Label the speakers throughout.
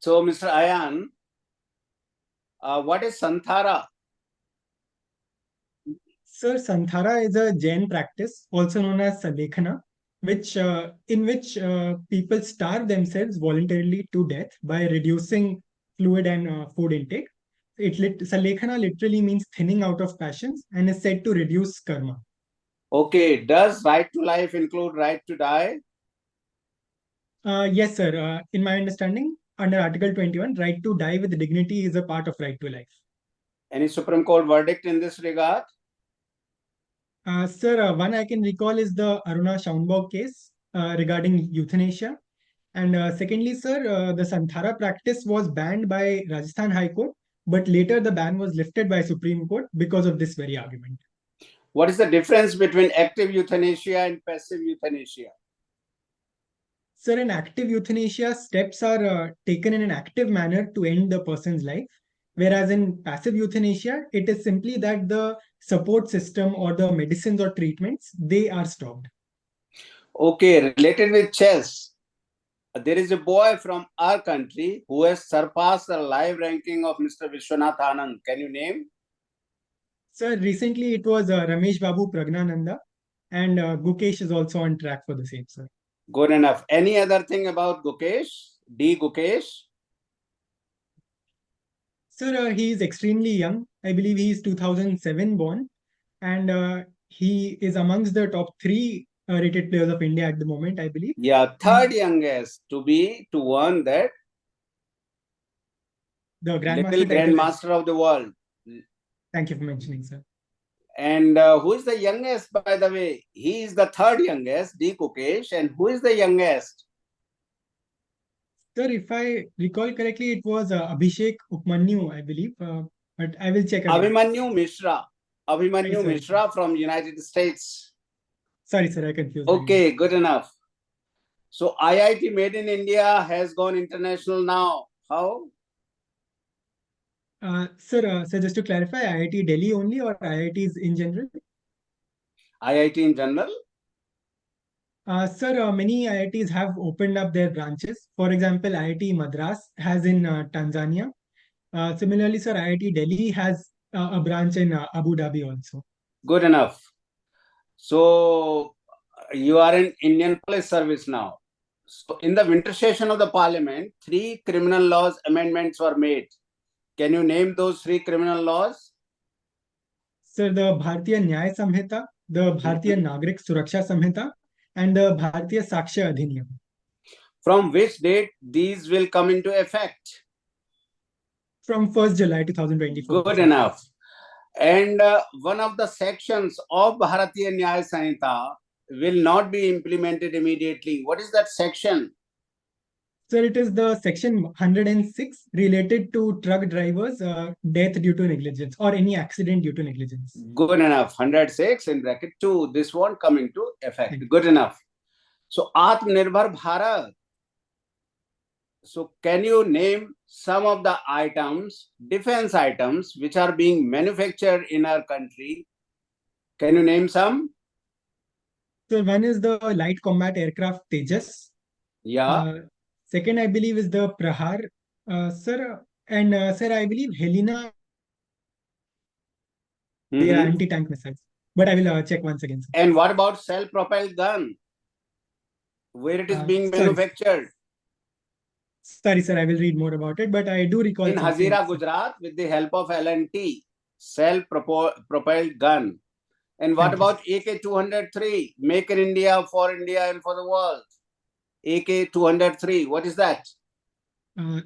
Speaker 1: So, Mr. Ayan, what is Santhara?
Speaker 2: Sir, Santhara is a Jain practice, also known as Salekhana, in which people starve themselves voluntarily to death by reducing fluid and food intake. Salekhana literally means thinning out of passions and is said to reduce karma.
Speaker 1: Okay, does right to life include right to die?
Speaker 2: Yes, sir. In my understanding, under Article 21, right to die with dignity is a part of right to life.
Speaker 1: Any Supreme Court verdict in this regard?
Speaker 2: Sir, one I can recall is the Aruna Schaumburg case regarding euthanasia. And secondly, sir, the Santhara practice was banned by Rajasthan High Court, but later the ban was lifted by Supreme Court because of this very argument.
Speaker 1: What is the difference between active euthanasia and passive euthanasia?
Speaker 2: Sir, in active euthanasia, steps are taken in an active manner to end the person's life. Whereas in passive euthanasia, it is simply that the support system or the medicines or treatments, they are stopped.
Speaker 1: Okay, related with chess, there is a boy from our country who has surpassed the live ranking of Mr. Vishwanath Anand. Can you name?
Speaker 2: Sir, recently it was Ramesh Babu Pragnananda, and Gukesh is also on track for the same, sir.
Speaker 1: Good enough. Any other thing about Gukesh? D. Gukesh?
Speaker 2: Sir, he is extremely young. I believe he is 2007 born, and he is amongst the top three rated players of India at the moment, I believe.
Speaker 1: Yeah, third youngest to won that
Speaker 2: The
Speaker 1: little
Speaker 2: Grandmaster title.
Speaker 1: grandmaster of the world.
Speaker 2: Thank you for mentioning, sir.
Speaker 1: And who is the youngest, by the way? He is the third youngest, D. Gukesh. And who is the youngest?
Speaker 2: Sir, if I recall correctly, it was Abhishek Upmanyu, I believe. But I will check again.
Speaker 1: Abhimanyu Mishra. Abhimanyu
Speaker 2: Sorry,
Speaker 1: Mishra from United States.
Speaker 2: Sorry, sir, I confused.
Speaker 1: Okay, good enough. So IIT Made in India has gone international now. How?
Speaker 2: Sir, just to clarify, IIT Delhi only or IITs in general?
Speaker 1: IIT in general?
Speaker 2: Sir, many IITs have opened up their branches. For example, IIT Madras has in Tanzania. Similarly, sir, IIT Delhi has a branch in Abu Dhabi also.
Speaker 1: Good enough. So you are in Indian Police Service now. So in the winter session of the Parliament, 3 criminal laws amendments were made. Can you name those 3 criminal laws?
Speaker 2: Sir, the Bharatiya Nyaya Samhita, the Bharatiya Nagrik Suraksha Samhita, and the Bharatiya Sakshya Adhiniyam.
Speaker 1: From which date these will come into effect?
Speaker 2: From 1st July 2024.
Speaker 1: Good enough. And one of the sections of Bharatiya Nyaya Samhita will not be implemented immediately. What is that section?
Speaker 2: Sir, it is the section 106 related to truck drivers' death due to negligence or any accident due to negligence.
Speaker 1: Good enough. 106 in bracket 2. This won't come into effect. Good enough. So Atmanirbhar Bharat. So can you name some of the items, defense items, which are being manufactured in our country? Can you name some?
Speaker 2: So one is the light combat aircraft Tejas.
Speaker 1: Yeah.
Speaker 2: Second, I believe, is the Prahar, sir. And sir, I believe Helena, they are anti-tank missiles. But I will check once again, sir.
Speaker 1: And what about self-propelled gun? Where it is being manufactured?
Speaker 2: Sorry, sir, I will read more about it, but I do recall
Speaker 1: in Hazira, Gujarat, with the help of L&T, self-propelled gun. And what about AK-203, Make in India, for India and for the world? AK-203, what is that?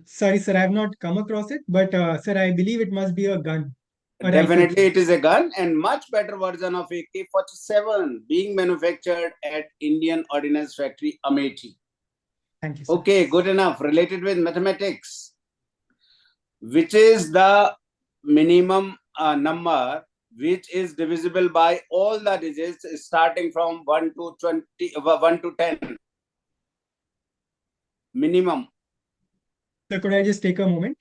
Speaker 2: Sorry, sir, I have not come across it, but sir, I believe it must be a gun.
Speaker 1: Definitely it is a gun, and much better version of AK-47 being manufactured at Indian Ordnance Factory, Amethi.
Speaker 2: Thank you, sir.
Speaker 1: Okay, good enough. Related with mathematics, which is the minimum number which is divisible by all the digits starting from 1 to 20, 1 to 10. Minimum.
Speaker 2: So could I just take a moment?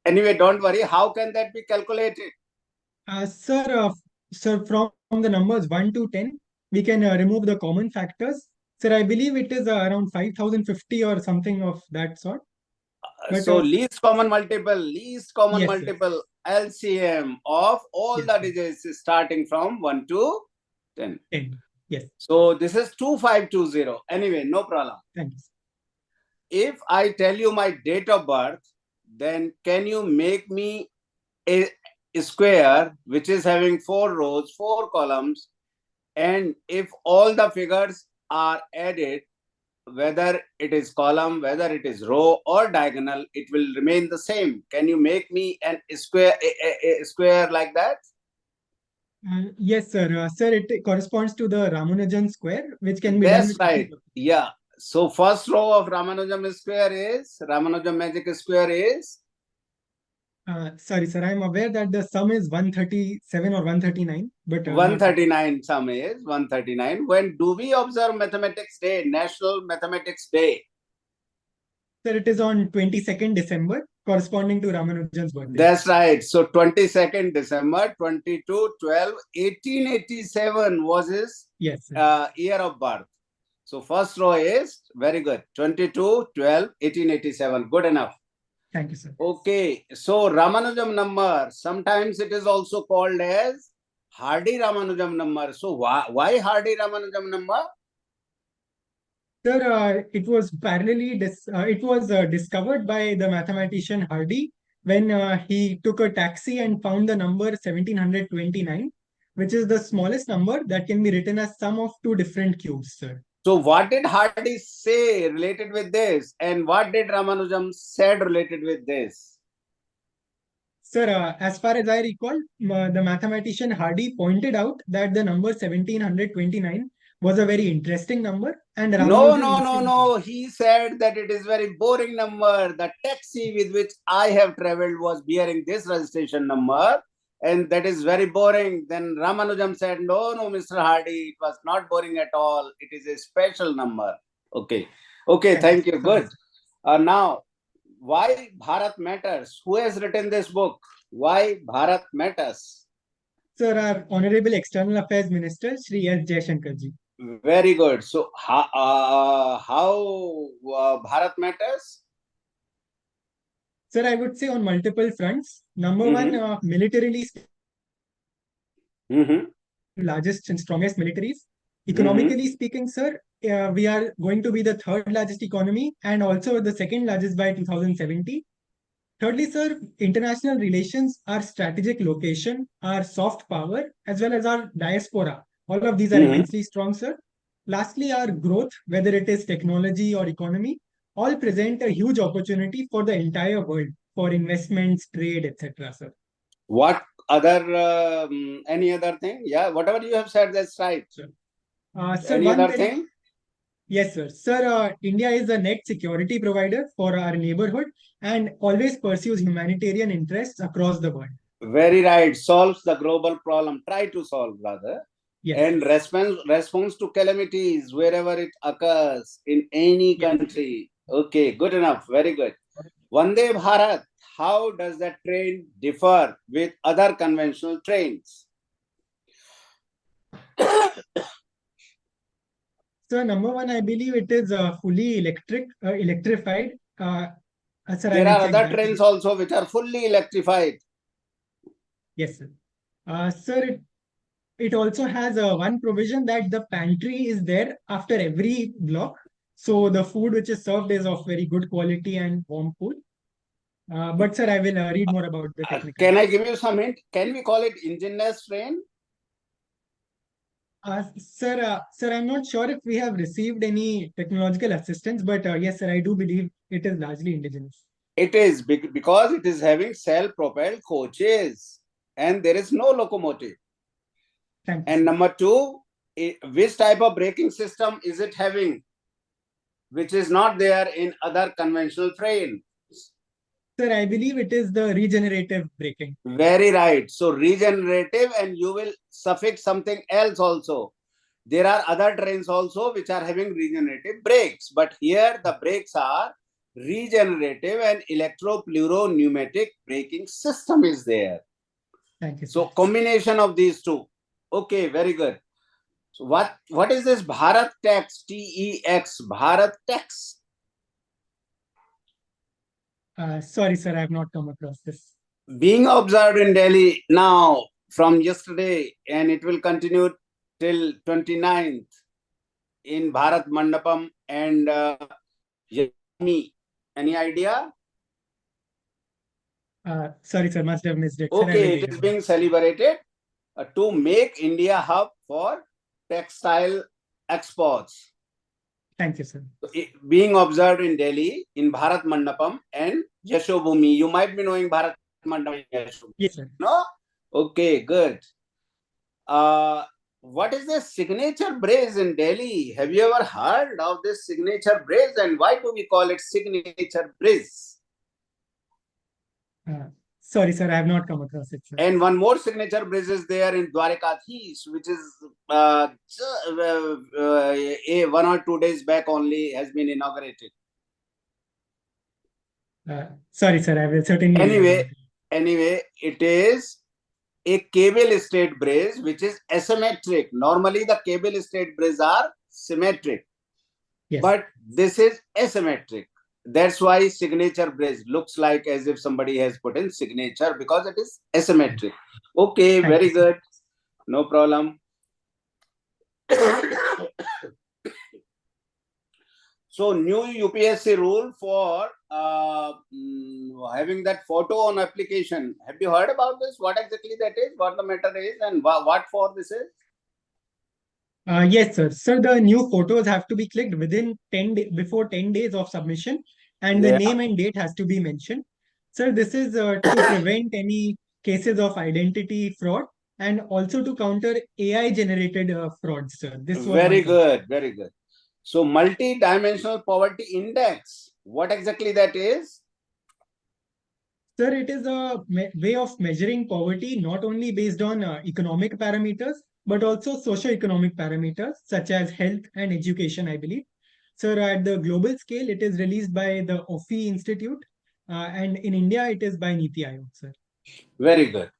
Speaker 1: Anyway, don't worry. How can that be calculated?
Speaker 2: Sir, So from the numbers 1 to 10, we can remove the common factors. Sir, I believe it is around 5050 or something of that sort. But
Speaker 1: So least common
Speaker 2: yes, sir.
Speaker 1: multiple LCM of all
Speaker 2: Yes,
Speaker 1: the
Speaker 2: sir.
Speaker 1: digits is starting from 1 to 10.
Speaker 2: 10. Yes.
Speaker 1: So this is 2520. Anyway, no problem.
Speaker 2: Thank you, sir.
Speaker 1: If I tell you my date of birth, then can you make me a square which is having 4 rows, 4 columns, and if all the figures are added, whether it is column, whether it is row or diagonal, it will remain the same. Can you make me an square, a square like that?
Speaker 2: Yes, sir. Sir, it corresponds to the Ramanujan square, which can be done
Speaker 1: That's
Speaker 2: with.
Speaker 1: right. Yeah. So first row of Ramanujan square is, Ramanujan magic square is?
Speaker 2: Sorry, sir. I'm aware that the sum is 137 or 139, but
Speaker 1: 139 sum is 139. When do we observe Mathematics Day, National Mathematics Day?
Speaker 2: Sir, it is on 22nd December, corresponding to Ramanujan's birthday.
Speaker 1: That's right. So 22nd December 1887 was his
Speaker 2: Yes, sir.
Speaker 1: year of birth. So first row is very good. 1887. Good enough.
Speaker 2: Thank you, sir.
Speaker 1: Okay. So Ramanujam number, sometimes it is also called as Hardy Ramanujam number. So why Hardy Ramanujam number?
Speaker 2: Sir, it was discovered by the mathematician Hardy when he took a taxi and found the number 1729, which is the smallest number that can be written as sum of two different cubes, sir.
Speaker 1: So what did Hardy say related with this, and what did Ramanujam said related with this?
Speaker 2: Sir, as far as I recall, the mathematician Hardy pointed out that the number 1729 was a very interesting number, and Ramanujan
Speaker 1: No. He said that it is very boring number. The taxi with which I have traveled was bearing this registration number, and that is very boring. Then Ramanujam said, no, Mr. Hardy, it was not boring at all. It is a special number. Okay. Thank you. Good. Now, why Bharat matters? Who has written this book? Why Bharat matters?
Speaker 2: Sir, our Honorable External Affairs Minister, Shri S. Jaishankarji.
Speaker 1: Very good. So, how Bharat matters?
Speaker 2: Sir, I would say on multiple fronts. Number one, militarily largest and strongest militaries. Economically speaking, sir, we are going to be the third largest economy and also the second largest by 2070. Thirdly, sir, international relations, our strategic location, our soft power, as well as our diaspora. All of these are immensely strong, sir. Lastly, our growth, whether it is technology or economy, all present a huge opportunity for the entire world for investments, trade, etc., sir.
Speaker 1: What other, any other thing? Yeah, whatever you have said, that's right.
Speaker 2: Sir,
Speaker 1: any other thing?
Speaker 2: Yes, sir. Sir, India is a net security provider for our neighborhood and always pursues humanitarian interests across the world.
Speaker 1: Very right. Solves the global problem. Try to solve, rather.
Speaker 2: Yes.
Speaker 1: And response to calamities wherever it occurs in any country. Okay, good enough. Very good. Vande Bharat, how does that train differ with other conventional trains?
Speaker 2: So number one, I believe it is fully electrified. Sir,
Speaker 1: there are other trains also which are fully electrified.
Speaker 2: Yes, sir. Sir, it also has one provision that the pantry is there after every block. So the food which is served is of very good quality and warm food. But sir, I will read more about the technical.
Speaker 1: Can I give you some hint? Can we call it engineless train?
Speaker 2: Sir, I'm not sure if we have received any technological assistance, but yes, sir, I do believe it is largely indigenous.
Speaker 1: It is because it is having self-propelled coaches and there is no locomotive.
Speaker 2: Thank you,
Speaker 1: and
Speaker 2: sir.
Speaker 1: Number two, which type of braking system is it having, which is not there in other conventional trains?
Speaker 2: Sir, I believe it is the regenerative braking.
Speaker 1: Very right. So regenerative, and you will suffix something else also. There are other trains also which are having regenerative brakes, but here the brakes are regenerative and electro-pleuropneumatic braking system is there.
Speaker 2: Thank you, sir.
Speaker 1: So combination of these two. Okay, very good. So what is this Bharat tax? TEX, Bharat tax.
Speaker 2: Sorry, sir, I have not come across this.
Speaker 1: Being observed in Delhi now from yesterday, and it will continue till 29th in Bharat Mandapam and Yami. Any idea?
Speaker 2: Sorry, sir, must have missed it. Sir, I will
Speaker 1: Okay,
Speaker 2: read
Speaker 1: it is
Speaker 2: it.
Speaker 1: being celebrated to make India hub for textile exports.
Speaker 2: Thank you, sir.
Speaker 1: Being observed in Delhi in Bharat Mandapam and Yashobhumi. You might be knowing Bharat Mandapam and Yashobhumi.
Speaker 2: Yes, sir.
Speaker 1: No? Okay, good. What is the signature brace in Delhi? Have you ever heard of this signature brace, and why do we call it signature brace?
Speaker 2: Sorry, sir, I have not come across it, sir.
Speaker 1: And one more signature brace is there in Dwarikatheesh, which is 1 or 2 days back only has been inaugurated.
Speaker 2: Sorry, sir, I will certainly.
Speaker 1: Anyway, it is a cable stayed brace which is asymmetric. Normally, the cable stayed braces are symmetric,
Speaker 2: Yes.
Speaker 1: But this is asymmetric. That's why signature brace looks like as if somebody has put in signature, because it is asymmetric. Okay,
Speaker 2: Thank
Speaker 1: very
Speaker 2: you, sir.
Speaker 1: good. No problem. So new UPSC rule for having that photo on application. Have you heard about this? What exactly that is? What the matter is, and what for this is?
Speaker 2: Yes, sir. So the new photos have to be clicked within before 10 days of submission, and the
Speaker 1: Yeah.
Speaker 2: name and date has to be mentioned. Sir, this is to prevent any cases of identity fraud and also to counter AI generated fraud, sir. This was
Speaker 1: Very good, very good. So multi-dimensional poverty index, what exactly that is?
Speaker 2: Sir, it is a way of measuring poverty not only based on economic parameters, but also socio-economic parameters such as health and education, I believe. Sir, at the global scale, it is released by the OFI Institute, and in India, it is by Niti Aayog, sir.
Speaker 1: Very good.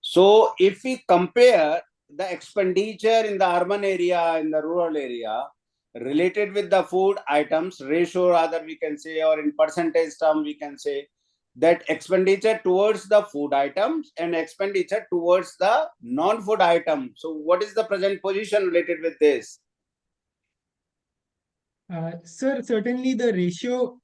Speaker 1: So if we compare the expenditure in the urban area, in the rural area, related with the food items, ratio rather we can say, or in percentage term we can say, that expenditure towards the food items and expenditure towards the non-food item. So what is the present position related with this?
Speaker 2: Sir, certainly the ratio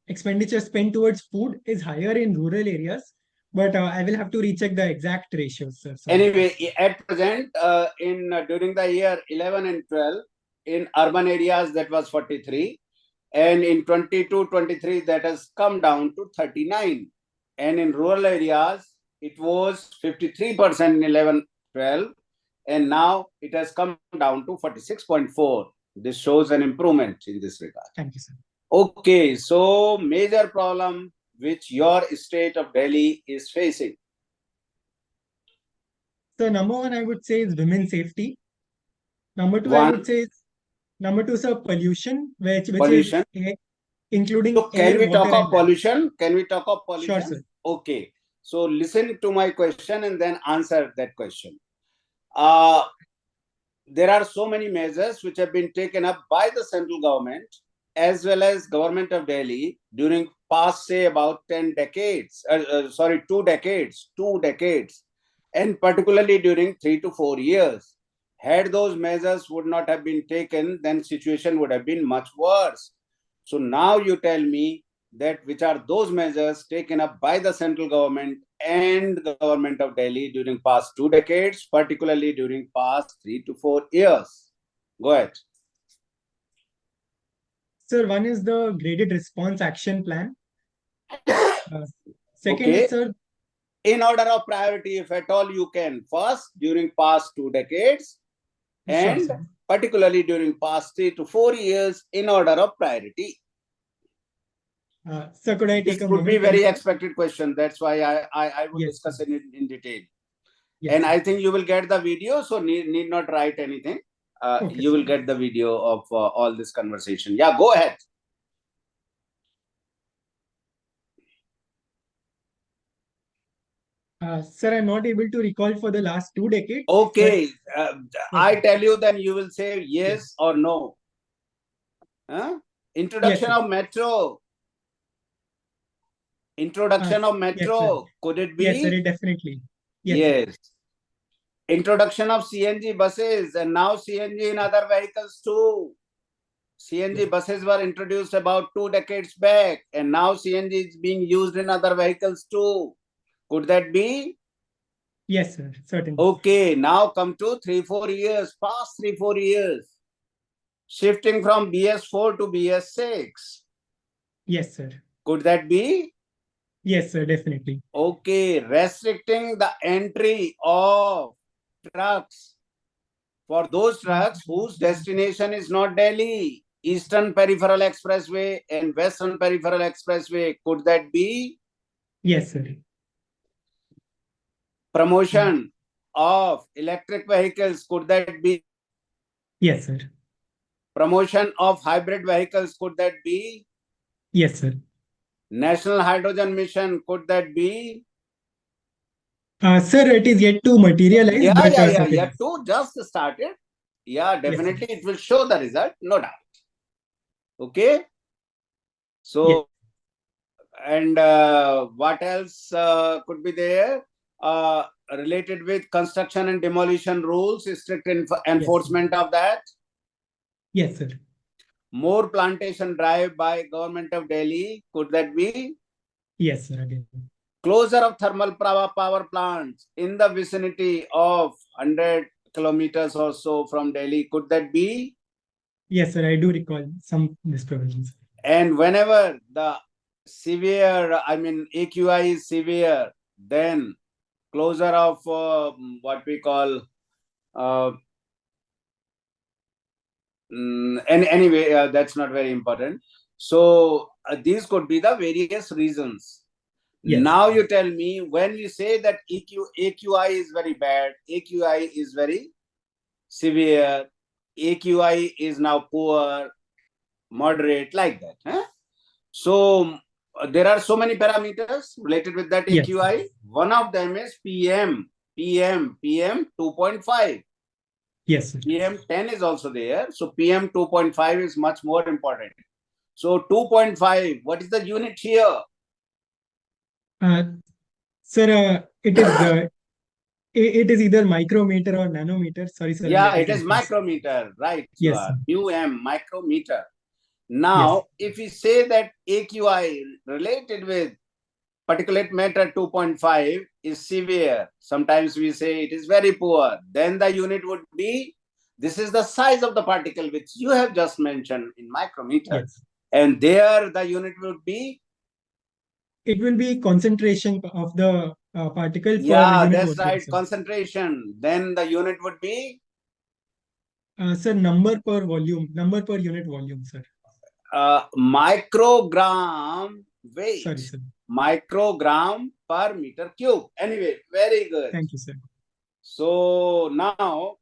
Speaker 2: expenditure spent towards food is higher in rural areas, but I will have to recheck the exact ratios, sir. Sorry.
Speaker 1: Anyway, at present, during the year 11 and 12, in urban areas that was 43, and in 22-23 that has come down to 39, and in rural areas it was 53% in 11-12, and now it has come down to 46.4. This shows an improvement in this regard.
Speaker 2: Thank you, sir.
Speaker 1: Okay, so major problem which your state of Delhi is facing.
Speaker 2: So number one, I would say is women's safety. Number two,
Speaker 1: One,
Speaker 2: I would say is number two, sir, pollution, which
Speaker 1: pollution.
Speaker 2: is including
Speaker 1: So can
Speaker 2: air,
Speaker 1: we
Speaker 2: water,
Speaker 1: talk of
Speaker 2: and land.
Speaker 1: pollution? Can we talk of pollution?
Speaker 2: Sure, sir.
Speaker 1: Okay. So listen to my question and then answer that question. There are so many measures which have been taken up by the central government as well as government of Delhi during past, say, about 10 decades, 2 decades, and particularly during 3 to 4 years. Had those measures would not have been taken, then situation would have been much worse. So now you tell me that which are those measures taken up by the central government and the government of Delhi during past 2 decades, particularly during past 3 to 4 years. Go ahead.
Speaker 2: Sir, one is the graded response action plan. Second
Speaker 1: Okay.
Speaker 2: is, sir,
Speaker 1: in order of priority, if at all you can. First, during past 2 decades, and
Speaker 2: sure,
Speaker 1: particularly during past 3 to 4 years, in order of priority.
Speaker 2: Sir, could I take
Speaker 1: this
Speaker 2: a
Speaker 1: would
Speaker 2: moment?
Speaker 1: be very expected question. That's why I would
Speaker 2: Yes,
Speaker 1: discuss it in detail.
Speaker 2: Yes,
Speaker 1: and
Speaker 2: sir.
Speaker 1: I think you will get the video, so need not write anything.
Speaker 2: Okay,
Speaker 1: You
Speaker 2: sir.
Speaker 1: will get the video of all this conversation. Yeah, go ahead.
Speaker 2: Sir, I'm not able to recall for the last 2 decades.
Speaker 1: Okay, I
Speaker 2: but
Speaker 1: tell you, then you will say
Speaker 2: yes,
Speaker 1: yes or no. Huh?
Speaker 2: yes,
Speaker 1: Introduction
Speaker 2: sir.
Speaker 1: of metro. Introduction of
Speaker 2: Yes, sir.
Speaker 1: metro. Could it
Speaker 2: Yes, sir.
Speaker 1: be?
Speaker 2: Definitely. Yes, sir.
Speaker 1: Yes. Introduction of CNG buses, and now CNG in other vehicles too. CNG buses were introduced about 2 decades back, and now CNG is being used in other vehicles too. Could that be?
Speaker 2: Yes, sir. Certainly.
Speaker 1: Okay, now come to 3-4 years, past 3-4 years. Shifting from BS4 to BS6.
Speaker 2: Yes, sir.
Speaker 1: Could that be?
Speaker 2: Yes, sir. Definitely.
Speaker 1: Okay, restricting the entry of trucks for those trucks whose destination is not Delhi, Eastern Peripheral Expressway and Western Peripheral Expressway. Could that be?
Speaker 2: Yes, sir.
Speaker 1: Promotion of electric vehicles. Could that be?
Speaker 2: Yes, sir.
Speaker 1: Promotion of hybrid vehicles. Could that be?
Speaker 2: Yes, sir.
Speaker 1: National Hydrogen Mission. Could that be?
Speaker 2: Sir, it is yet to materialize,
Speaker 1: Yeah,
Speaker 2: but
Speaker 1: yeah, yeah.
Speaker 2: certainly.
Speaker 1: Yeah, two just started. Yeah,
Speaker 2: Yes, sir.
Speaker 1: definitely it will show the result, no doubt. Okay.
Speaker 2: Yes.
Speaker 1: So, and what else could be there? Related with construction and demolition rules, strict
Speaker 2: Yes, sir.
Speaker 1: enforcement of that.
Speaker 2: Yes, sir.
Speaker 1: More plantation drive by government of Delhi. Could that be?
Speaker 2: Yes, sir. Again.
Speaker 1: Closure of thermal power plants in the vicinity of 100 kilometers or so from Delhi. Could that be?
Speaker 2: Yes, sir. I do recall some these provisions.
Speaker 1: And whenever the severe, I mean, AQI is severe, then closure of what we call anyway, that's not very important. So these could be the various reasons.
Speaker 2: Yes.
Speaker 1: Now you tell me, when you say that AQI is very bad, AQI is very severe, AQI is now poor, moderate, like that. Huh? So there are so many parameters related with that
Speaker 2: Yes.
Speaker 1: AQI. One of them is PM 2.5.
Speaker 2: Yes, sir.
Speaker 1: PM 10 is also there. So PM 2.5 is much more important. So 2.5, what is the unit here?
Speaker 2: Uh, Sir, it is either micrometer or nanometer. Sorry, sir.
Speaker 1: Yeah,
Speaker 2: I
Speaker 1: it is
Speaker 2: confused.
Speaker 1: micrometer, right? You
Speaker 2: Yes,
Speaker 1: are
Speaker 2: sir.
Speaker 1: micrometer.
Speaker 2: Yes.
Speaker 1: Now, if we say that AQI related with particulate matter 2.5 is severe, sometimes we say it is very poor, then the unit would be, this is the size of the particle which you have just mentioned in micrometer.
Speaker 2: Yes.
Speaker 1: And there the unit would be?
Speaker 2: It will be concentration of the particle per
Speaker 1: Yeah,
Speaker 2: unit
Speaker 1: that's
Speaker 2: volume,
Speaker 1: right,
Speaker 2: sir.
Speaker 1: concentration. Then the unit would be?
Speaker 2: Sir, number per unit volume, sir.
Speaker 1: Microgram weight.
Speaker 2: Sorry, sir.
Speaker 1: Microgram per meter cube. Anyway, very good.
Speaker 2: Thank you, sir.
Speaker 1: So now,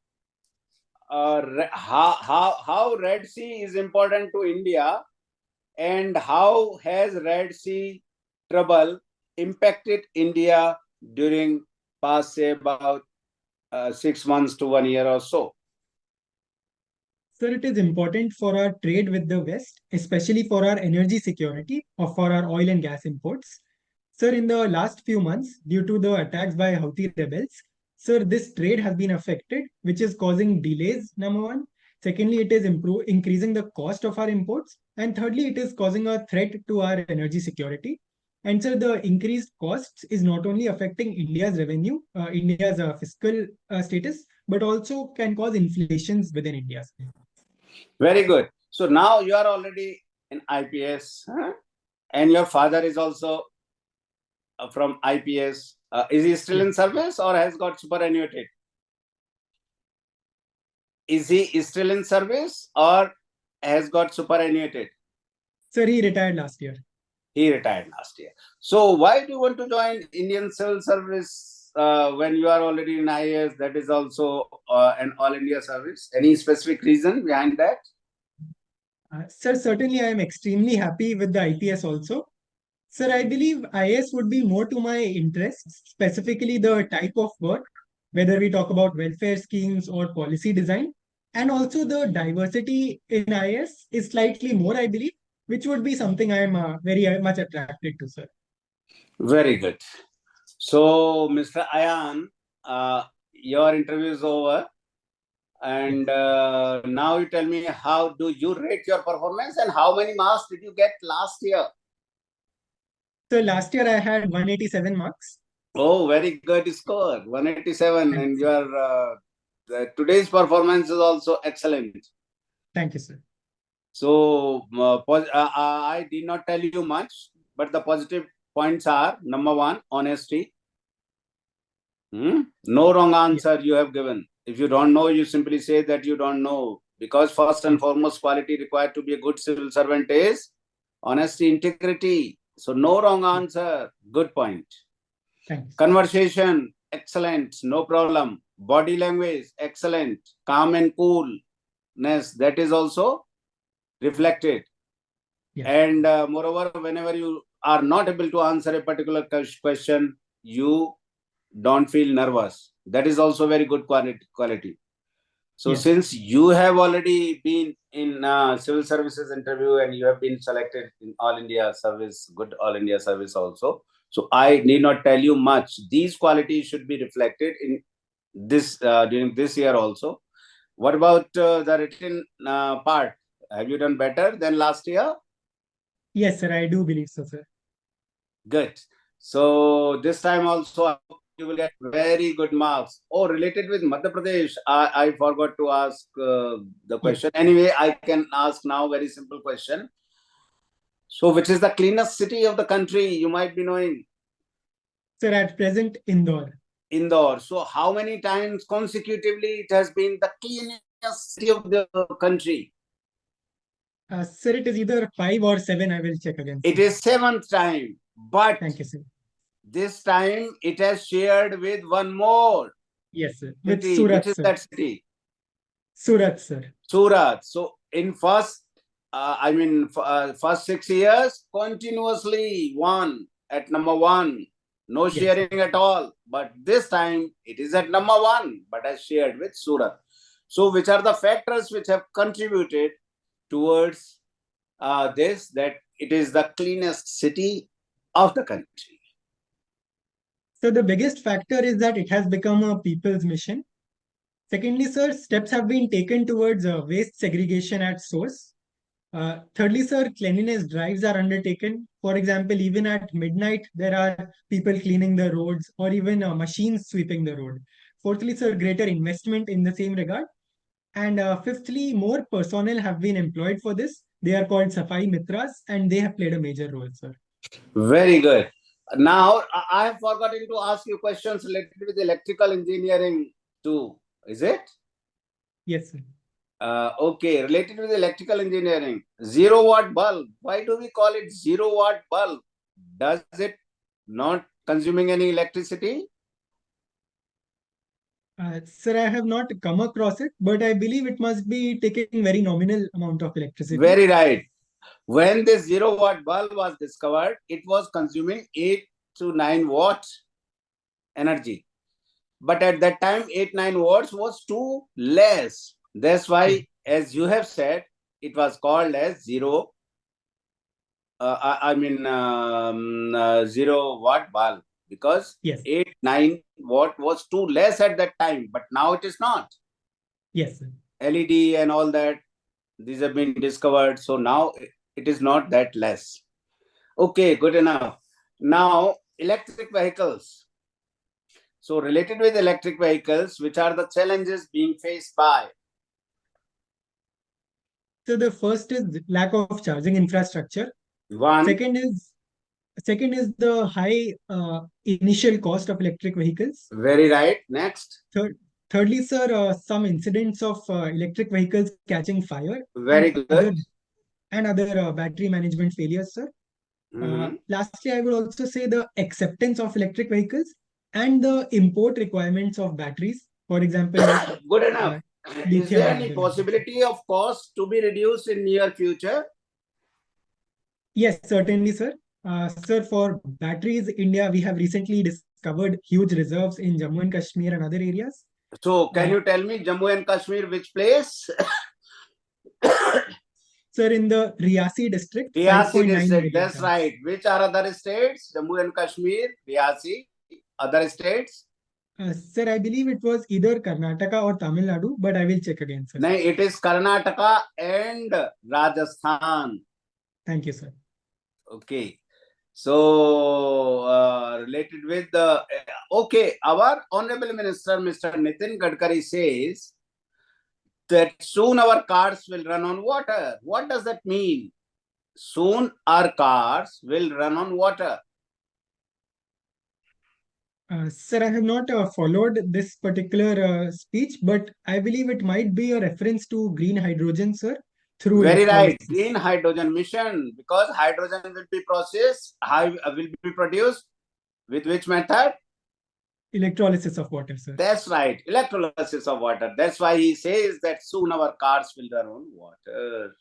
Speaker 1: how Red Sea is important to India, and how has Red Sea trouble impacted India during past, say, about 6 months to 1 year or so?
Speaker 2: Sir, it is important for our trade with the West, especially for our energy security or for our oil and gas imports. Sir, in the last few months, due to the attacks by Houthi rebels, sir, this trade has been affected, which is causing delays, number one. Secondly, it is increasing the cost of our imports. And thirdly, it is causing a threat to our energy security. And sir, the increased costs is not only affecting India's revenue, India's fiscal status, but also can cause inflations within India.
Speaker 1: Very good. So now you are already in IPS, huh? And your father is also from IPS. Is he still in service or has got superannuated? Is he still in service or has got superannuated?
Speaker 2: Sir, he retired last year.
Speaker 1: He retired last year. So why do you want to join Indian Civil Service when you are already in IAS? That is also an all India service. Any specific reason behind that?
Speaker 2: Sir, certainly I am extremely happy with the IPS also. Sir, I believe IAS would be more to my interests, specifically the type of work, whether we talk about welfare schemes or policy design. And also the diversity in IAS is slightly more, I believe, which would be something I am very much attracted to, sir.
Speaker 1: Very good. So, Mr. Ayan, your interview is over. And now you tell me, how do you rate your performance and how many marks did you get last year?
Speaker 2: So last year I had 187 marks.
Speaker 1: Oh, very good score, 187.
Speaker 2: Thank
Speaker 1: And
Speaker 2: you,
Speaker 1: your today's performance is also excellent.
Speaker 2: Thank you, sir.
Speaker 1: So I did not tell you much, but the positive points are: number one, honesty. No wrong answer you have given. If you don't know, you simply say that you don't know. Because first and foremost quality required to be a good civil servant is honesty, integrity. So no wrong answer. Good point.
Speaker 2: Thanks.
Speaker 1: Conversation, excellent, no problem. Body language, excellent. Calm and coolness, that is also reflected.
Speaker 2: Yes.
Speaker 1: And moreover, whenever you are not able to answer a particular question, you don't feel nervous. That is also very good quality. So
Speaker 2: Yes.
Speaker 1: since you have already been in civil services interview and you have been selected in All India service, good All India service also. So I need not tell you much. These qualities should be reflected in this during this year also. What about the written part? Have you done better than last year?
Speaker 2: Yes, sir. I do believe so, sir.
Speaker 1: Good. So this time also you will get very good marks. Oh, related with Madhya Pradesh, I forgot to ask the question.
Speaker 2: Yes.
Speaker 1: Anyway, I can ask now very simple question. So which is the cleanest city of the country? You might be knowing.
Speaker 2: Sir, at present, Indore.
Speaker 1: Indore. So how many times consecutively it has been the cleanest city of the country?
Speaker 2: Sir, it is either 5 or 7. I will check again, sir.
Speaker 1: It is 7th time. But
Speaker 2: Thank you, sir.
Speaker 1: this time it has shared with one more
Speaker 2: Yes, sir.
Speaker 1: city.
Speaker 2: With Surat,
Speaker 1: Which is
Speaker 2: sir.
Speaker 1: that city?
Speaker 2: Surat, sir.
Speaker 1: Surat. So in first 6 years, continuously won at number 1. No
Speaker 2: Yes.
Speaker 1: sharing at all. But this time it is at number 1, but has shared with Surat. So which are the factors which have contributed towards this, that it is the cleanest city of the country?
Speaker 2: So the biggest factor is that it has become a people's mission. Secondly, sir, steps have been taken towards waste segregation at source. Thirdly, sir, cleanliness drives are undertaken. For example, even at midnight, there are people cleaning the roads or even machines sweeping the road. Fourthly, sir, greater investment in the same regard. And fifthly, more personnel have been employed for this. They are called Safai Mitras and they have played a major role, sir.
Speaker 1: Very good. Now, I have forgotten to ask you questions related with electrical engineering too. Is it?
Speaker 2: Yes, sir.
Speaker 1: Okay, related with electrical engineering. 0-watt bulb. Why do we call it 0-watt bulb? Does it not consuming any electricity?
Speaker 2: Sir, I have not come across it, but I believe it must be taking very nominal amount of electricity.
Speaker 1: Very right. When this 0-watt bulb was discovered, it was consuming 8 to 9 watts energy. But at that time, 8-9 watts was too less. That's why, as you have said, it was called as 0-watt bulb, because
Speaker 2: Yes.
Speaker 1: 8-9 watt was too less at that time, but now it is not.
Speaker 2: Yes, sir.
Speaker 1: LED and all that, these have been discovered, so now it is not that less. Okay, good enough. Now, electric vehicles. So related with electric vehicles, which are the challenges being faced by?
Speaker 2: So the first is lack of charging infrastructure.
Speaker 1: One.
Speaker 2: Second is the high initial cost of electric vehicles.
Speaker 1: Very right. Next.
Speaker 2: Thirdly, sir, some incidents of electric vehicles catching fire.
Speaker 1: Very good.
Speaker 2: Other battery management failures, sir. Lastly, I would also say the acceptance of electric vehicles and the import requirements of batteries. For example,
Speaker 1: good enough. Is there any possibility of cost to be reduced in near future?
Speaker 2: Yes, certainly, sir. Sir, for batteries, India, we have recently discovered huge reserves in Jammu and Kashmir and other areas.
Speaker 1: So can you tell me Jammu and Kashmir, which place?
Speaker 2: Sir, in the Riyasi district,
Speaker 1: Riyasi
Speaker 2: 5.9
Speaker 1: district,
Speaker 2: million
Speaker 1: that's
Speaker 2: tons.
Speaker 1: right. Which are other states? Jammu and Kashmir, Riyasi, other states?
Speaker 2: Sir, I believe it was either Karnataka or Tamil Nadu, but I will check again, sir.
Speaker 1: No, it is Karnataka and Rajasthan.
Speaker 2: Thank you, sir.
Speaker 1: Okay. So, related with the, okay, our Honorable Minister, Mr. Nitin Gadkari says that soon our cars will run on water. What does that mean? Soon our cars will run on water.
Speaker 2: Sir, I have not followed this particular speech, but I believe it might be a reference to green hydrogen, sir, through
Speaker 1: Very right.
Speaker 2: electrolysis.
Speaker 1: Green hydrogen mission, because hydrogen will be processed, will be produced with which method?
Speaker 2: Electrolysis of water, sir.
Speaker 1: That's right. Electrolysis of water. That's why he says that soon our cars will run on water.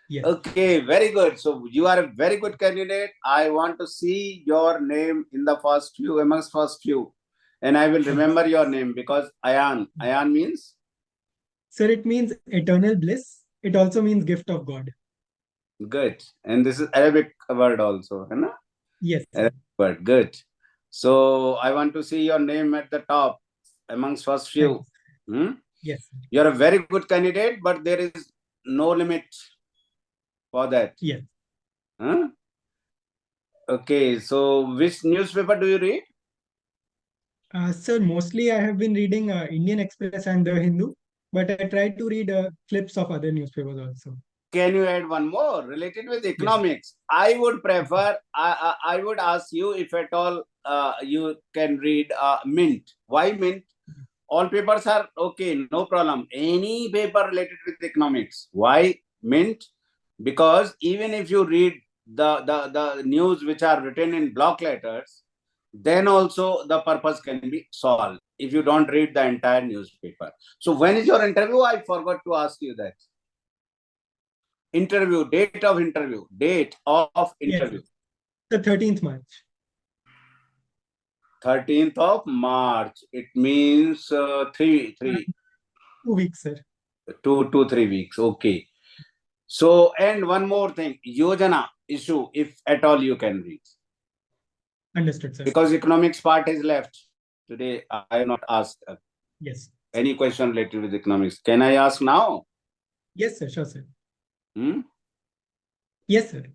Speaker 2: Yes.
Speaker 1: Okay, very good. So you are a very good candidate. I want to see your name in the first few, amongst first few. And I will remember your name because AYAN. AYAN means?
Speaker 2: Sir, it means eternal bliss. It also means gift of God.
Speaker 1: Good. And this is Arabic word also, है ना?
Speaker 2: Yes.
Speaker 1: Arabic word. Good. So I want to see your name at the top amongst first few.
Speaker 2: Yes.
Speaker 1: You're a very good candidate, but there is no limit for that.
Speaker 2: Yes.
Speaker 1: Huh? Okay, so which newspaper do you read?
Speaker 2: Sir, mostly I have been reading Indian Express and The Hindu, but I try to read clips of other newspapers also.
Speaker 1: Can you add one more related with economics? Yes. I would prefer, I would ask you if at all you can read Mint. Why Mint? All papers are okay, no problem. Any paper related with economics. Why Mint? Because even if you read the news which are written in block letters, then also the purpose can be solved if you don't read the entire newspaper. So when is your interview? I forgot to ask you that. Interview, date of interview.
Speaker 2: Yes, the 13th March.
Speaker 1: 13th of March. It means 3
Speaker 2: 2 weeks, sir.
Speaker 1: 2 to 3 weeks. Okay. So, and one more thing, Yojana issue, if at all you can read.
Speaker 2: Understood, sir.
Speaker 1: Because economics part is left. Today, I have not asked any question related with economics. Can I ask now?
Speaker 2: Yes, sir. Sure, sir. Yes, sir.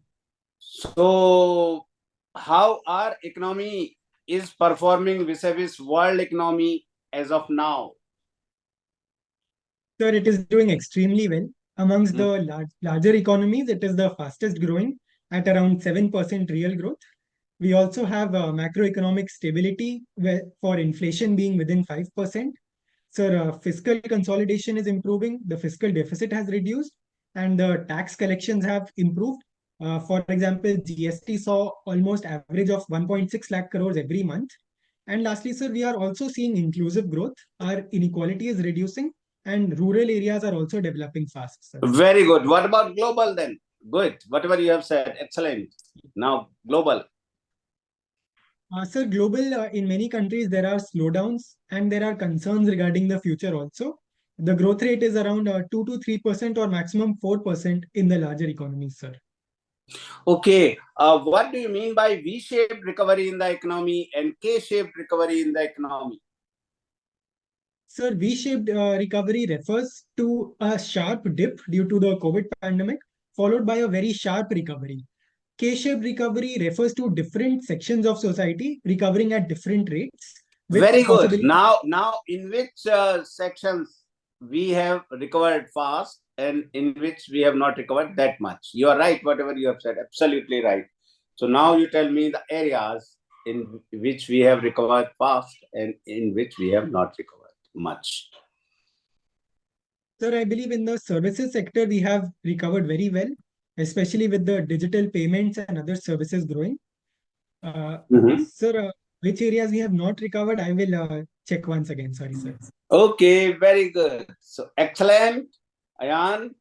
Speaker 1: So, how our economy is performing vis-a-vis world economy as of now?
Speaker 2: Sir, it is doing extremely well. Amongst the larger economies, it is the fastest growing at around 7% real growth. We also have macroeconomic stability for inflation being within 5%. Sir, fiscal consolidation is improving. The fiscal deficit has reduced and the tax collections have improved. For example, GST saw almost average of 1.6 lakh crores every month. And lastly, sir, we are also seeing inclusive growth. Our inequality is reducing and rural areas are also developing fast, sir.
Speaker 1: Very good. What about global then? Good. Whatever you have said, excellent. Now, global.
Speaker 2: Sir, global, in many countries, there are slowdowns and there are concerns regarding the future also. The growth rate is around 2 to 3% or maximum 4% in the larger economies, sir.
Speaker 1: Okay. What do you mean by V-shaped recovery in the economy and K-shaped recovery in the economy?
Speaker 2: Sir, V-shaped recovery refers to a sharp dip due to the COVID pandemic, followed by a very sharp recovery. K-shaped recovery refers to different sections of society recovering at different rates.
Speaker 1: Very good. Now, in which sections we have recovered fast and in which we have not recovered that much? You are right, whatever you have said, absolutely right. So now you tell me the areas in which we have recovered fast and in which we have not recovered much.
Speaker 2: Sir, I believe in the services sector, we have recovered very well, especially with the digital payments and other services growing. Sir, which areas we have not recovered, I will check once again. Sorry, sir.
Speaker 1: Okay, very good. So excellent. AYAN,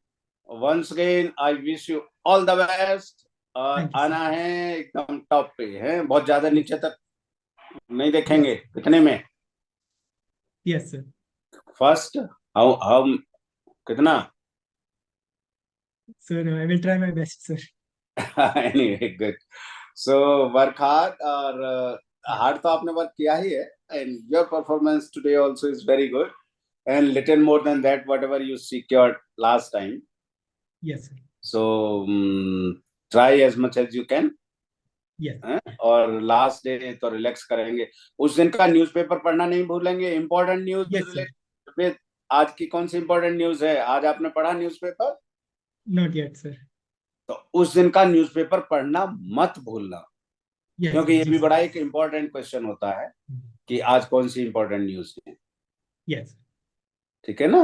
Speaker 1: once again, I wish you all the best. और
Speaker 2: Thank you,
Speaker 1: आना
Speaker 2: sir.
Speaker 1: है एकदम top पे है, बहुत ज्यादा नीचे तक नहीं देखेंगे. कितने में?
Speaker 2: Yes, sir.
Speaker 1: फर्स्ट, हम कितना?
Speaker 2: Sir, I will try my best, sir.
Speaker 1: Anyway good. So work hard, और हार्ड तो आपने वर्क किया ही है, and your performance today also is very good, and little more than that whatever you secured last time.
Speaker 2: Yes, sir.
Speaker 1: So try as much as you can.
Speaker 2: Yes.
Speaker 1: और last day तो relax करेंगे. उस दिन का newspaper पढ़ना नहीं भूलेंगे. Important news
Speaker 2: Yes, sir.
Speaker 1: Related with आज की कौन सी इंपॉर्टेंट न्यूज है? आज आपने पढ़ा न्यूज़पेपर?
Speaker 2: Not yet, sir.
Speaker 1: तो उस दिन का न्यूज़पेपर पढ़ना मत भूलना,
Speaker 2: Yes,
Speaker 1: क्योंकि
Speaker 2: sir.
Speaker 1: ये
Speaker 2: जी,
Speaker 1: भी
Speaker 2: sir.
Speaker 1: बड़ा एक इंपॉर्टेंट क्वेश्चन होता है कि आज कौन सी इंपॉर्टेंट न्यूज है.
Speaker 2: Yes.
Speaker 1: ठीक है ना?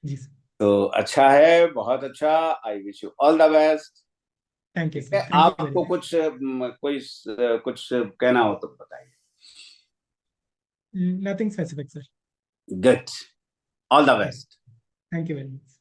Speaker 2: जी, sir.
Speaker 1: तो अच्छा है, बहुत अच्छा. I wish you all the best.
Speaker 2: Thank you,
Speaker 1: ठीक
Speaker 2: sir.
Speaker 1: है,
Speaker 2: Thank you very
Speaker 1: आपको
Speaker 2: much.
Speaker 1: कुछ कहना हो तो बताइए.
Speaker 2: Nothing specific, sir.
Speaker 1: Good. All the
Speaker 2: Yes.
Speaker 1: Best.
Speaker 2: Thank you very much.